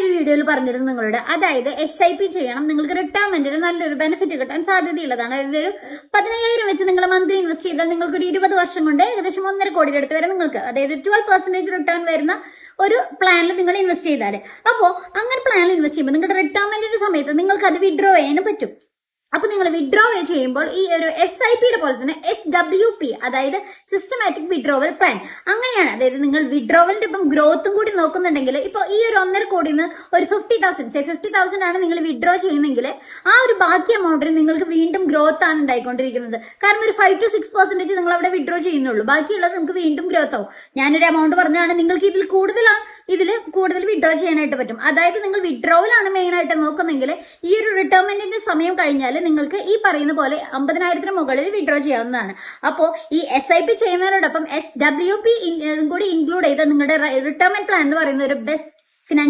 ഞാനൊരു വീഡിയോയിൽ പറഞ്ഞിരുന്നു നിങ്ങളോട്, അതായത് SIP ചെയ്യണം, നിങ്ങൾക്ക് റിട്ടയർമെന്റിന് നല്ലൊരു ബെനിഫിറ്റ് കിട്ടാൻ സാധ്യതയുള്ളതാണ്. അതായത് ഒരു 15,000 വെച്ച് നിങ്ങൾ മന്ത്ലി ഇൻവെസ്റ്റ് ചെയ്താൽ നിങ്ങൾക്ക് ഒരു 20 വർഷം കൊണ്ട് ഏകദേശം 1.5 കോടിയുടെ അടുത്ത് വരെ നിങ്ങൾക്ക്, അതായത് 12% റിട്ടേൺ വരുന്ന ഒരു പ്ലാനിൽ നിങ്ങൾ ഇൻവെസ്റ്റ് ചെയ്താൽ, അപ്പോൾ അങ്ങനെ പ്ലാനിൽ ഇൻവെസ്റ്റ് ചെയ്യുമ്പോൾ നിങ്ങളുടെ റിട്ടയർമെന്റിന്റെ സമയത്ത് നിങ്ങൾക്ക് അത് വിഡ്രോ ചെയ്യാനും പറ്റും. അപ്പൊ നിങ്ങൾ വിഡ്രോ ചെയ്യുമ്പോൾ ഈ ഒരു SIP പോലെ തന്നെ SWP, അതായത് സിസ്റ്റമാറ്റിക് വിഡ്രോവൽ പ്ലാൻ, അങ്ങനെയാണ്. അതായത് നിങ്ങൾ വിഡ്രോവലിന്റെ ഇപ്പം ഗ്രോത്തും കൂടി നോക്കുന്നുണ്ടെങ്കിൽ ഇപ്പൊ ഈ ഒരു 1.5 കോടിയിൽ നിന്ന് ഒരു 50,000 ആണ് നിങ്ങൾ വിഡ്രോ ചെയ്യുന്നെങ്കിൽ ആ ഒരു ബാക്കി എമൗണ്ടിന് നിങ്ങൾക്ക് വീണ്ടും ഗ്രോത്ത് ആണ് ഉണ്ടായിക്കൊണ്ടിരിക്കുന്നത്. കാരണം ഒരു 5 to 6% നിങ്ങൾ അവിടെ വിഡ്രോ ചെയ്യുന്നുള്ളൂ, ബാക്കിയുള്ളത് നമുക്ക് വീണ്ടും ഗ്രോത്ത് ആവും. ഞാനൊരു എമൗണ്ട് പറഞ്ഞാണ്, നിങ്ങൾക്ക് ഇതിൽ കൂടുതൽ വിഡ്രോ ചെയ്യാനായിട്ട് പറ്റും. അതായത് നിങ്ങൾ വിഡ്രോവലാണ് മെയിൻ ആയിട്ട് നോക്കുന്നെങ്കിൽ ഈ ഒരു റിട്ടയർമെന്റിന്റെ സമയം കഴിഞ്ഞാൽ നിങ്ങൾക്ക് ഈ പറയുന്ന പോലെ 50,000 മുകളിൽ വിഡ്രോ ചെയ്യാവുന്നതാണ്. അപ്പോൾ ഈ SIP ചെയ്യുന്നതിനോടൊപ്പം SWP കൂടി ഇൻക്ലൂഡ് ചെയ്ത് നിങ്ങളുടെ റിട്ടയർമെന്റ് പ്ലാൻ എന്ന് പറയുന്ന ഒരു ബെസ്റ്റ്